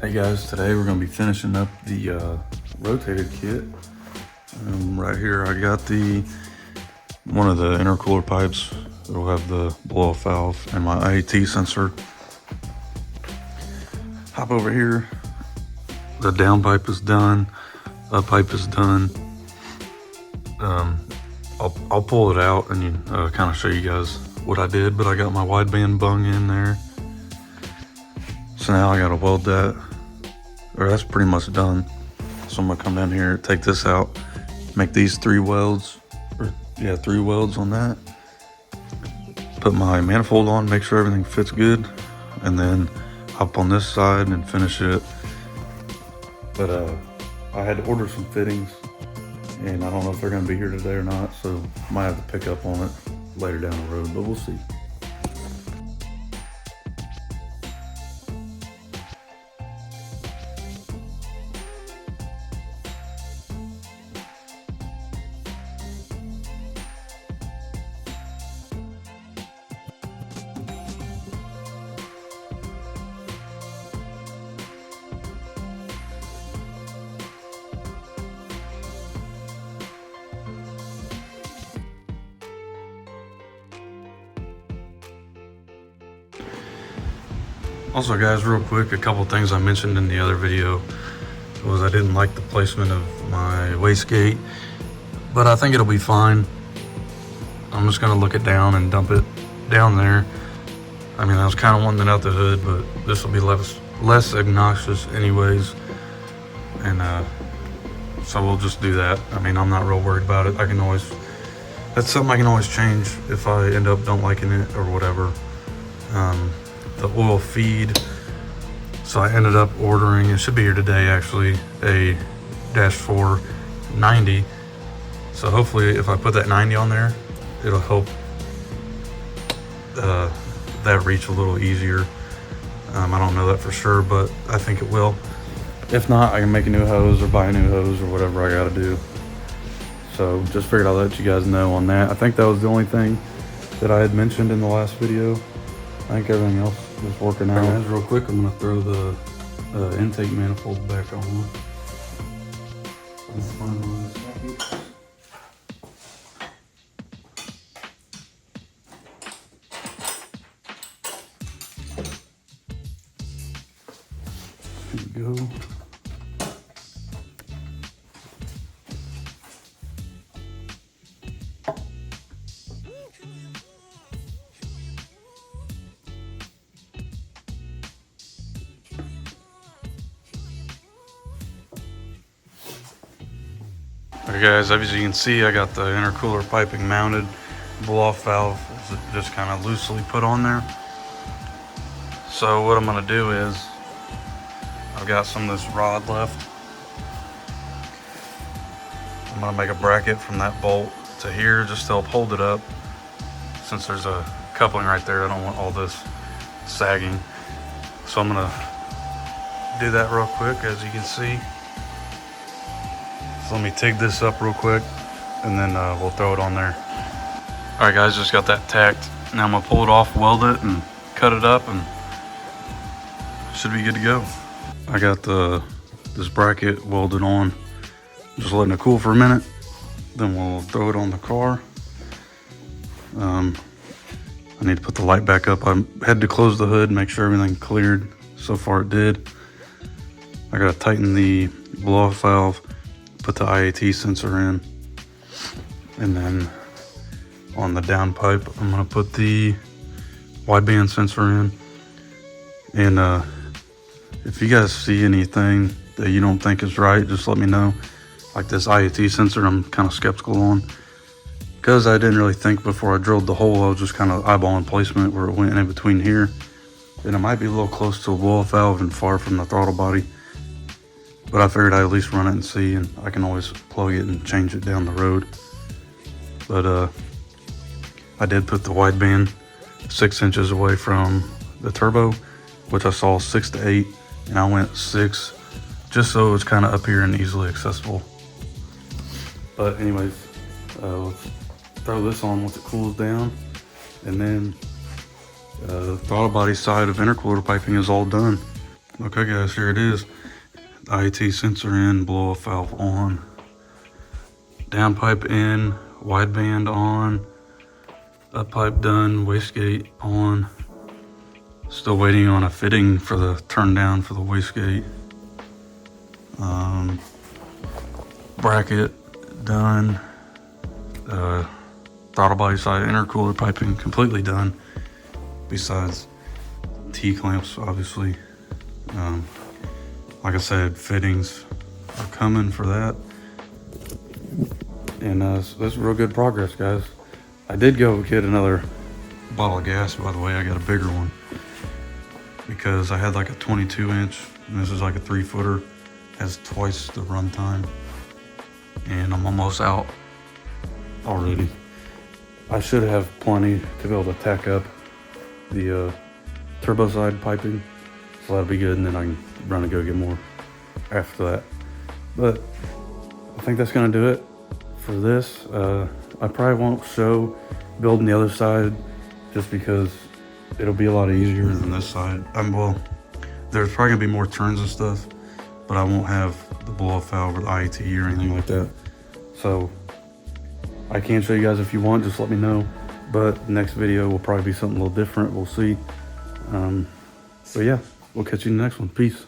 Hey guys, today we're going to be finishing up the rotated kit. Right here I got one of the intercooler pipes. It'll have the blow-off valve and my IAT sensor. Hop over here. The down pipe is done. Up pipe is done. I'll pull it out and kind of show you guys what I did, but I got my wideband bung in there. So now I gotta weld that, or that's pretty much done. So I'm gonna come down here, take this out, make these 3 welds, or yeah, 3 welds on that. Put my manifold on, make sure everything fits good, and then hop on this side and finish it. But I had to order some fittings, and I don't know if they're gonna be here today or not, so might have to pick up on it later down the road, but we'll see. Also guys, real quick, a couple things I mentioned in the other video was I didn't like the placement of my wastegate, but I think it'll be fine. I'm just gonna look it down and dump it down there. I mean, I was kind of wanting it out the hood, but this will be less obnoxious anyways. And so we'll just do that. I mean, I'm not real worried about it. That's something I can always change if I end up don't liking it or whatever. The oil feed, so I ended up ordering, it should be here today actually, a -4 90. So hopefully if I put that 90 on there, it'll help that reach a little easier. I don't know that for sure, but I think it will. If not, I can make a new hose or buy a new hose or whatever I gotta do. So just figured I'll let you guys know on that. I think that was the only thing that I had mentioned in the last video. I think everything else is working out. Guys, real quick, I'm gonna throw the intake manifold back on. Here we go. Alright guys, as you can see, I got the intercooler piping mounted. Blow-off valve is just kind of loosely put on there. So what I'm going to do is, I've got some of this rod left. I'm going to make a bracket from that bolt to here just to help hold it up. Since there's a coupling right there, I don't want all this sagging. So I'm going to do that real quick, as you can see. So let me take this up real quick, and then we'll throw it on there. All right guys, just got that tacked. Now I'm gonna pull it off, weld it, and cut it up, and should be good to go. I got this bracket welded on, just letting it cool for a minute. Then we'll throw it on the car. I need to put the light back up. I had to close the hood, make sure everything cleared. So far it did. I gotta tighten the blow-off valve, put the IAT sensor in, and then on the down pipe I'm gonna put the wideband sensor in. And if you guys see anything that you don't think is right, just let me know. Like this IAT sensor, I'm kind of skeptical on, because I didn't really think before I drilled the hole. I was just kind of eyeballing placement where it went in between here, and it might be a little close to a blow-off valve and far from the throttle body. But I figured I'd at least run it and see, and I can always plug it and change it down the road. But I did put the wideband 6 inches away from the turbo, which I saw 6 to 8, and I went 6, just so it's kind of up here and easily accessible. But anyways, let's throw this on once it cools down, and then the throttle body side of intercooler piping is all done. Okay guys, here it is. IET sensor in, blow off valve on, downpipe in, wideband on, up pipe done, wastegate on. Still waiting on a fitting for the turn down for the wastegate. Bracket done. Throttle body side intercooler piping completely done. Besides T-clamps, obviously. Like I said, fittings are coming for that. And so that's real good progress, guys. I did go get another bottle of gas, by the way. I got a bigger one because I had like a 22 inch and this is like a 3-footer. Has twice the run time. And I'm almost out already. I should have plenty to be able to tack up the turbo side piping. So that'll be good, and then I can run and go get more after that. But I think that's gonna do it for this. I probably won't show building the other side just because it'll be a lot easier than this side. Well, there's probably gonna be more turns and stuff, but I won't have the blow-off valve or the IET or anything like that. So I can show you guys if you want, just let me know. But the next video will probably be something a little different, we'll see. So yeah, we'll catch you in the next one. Peace.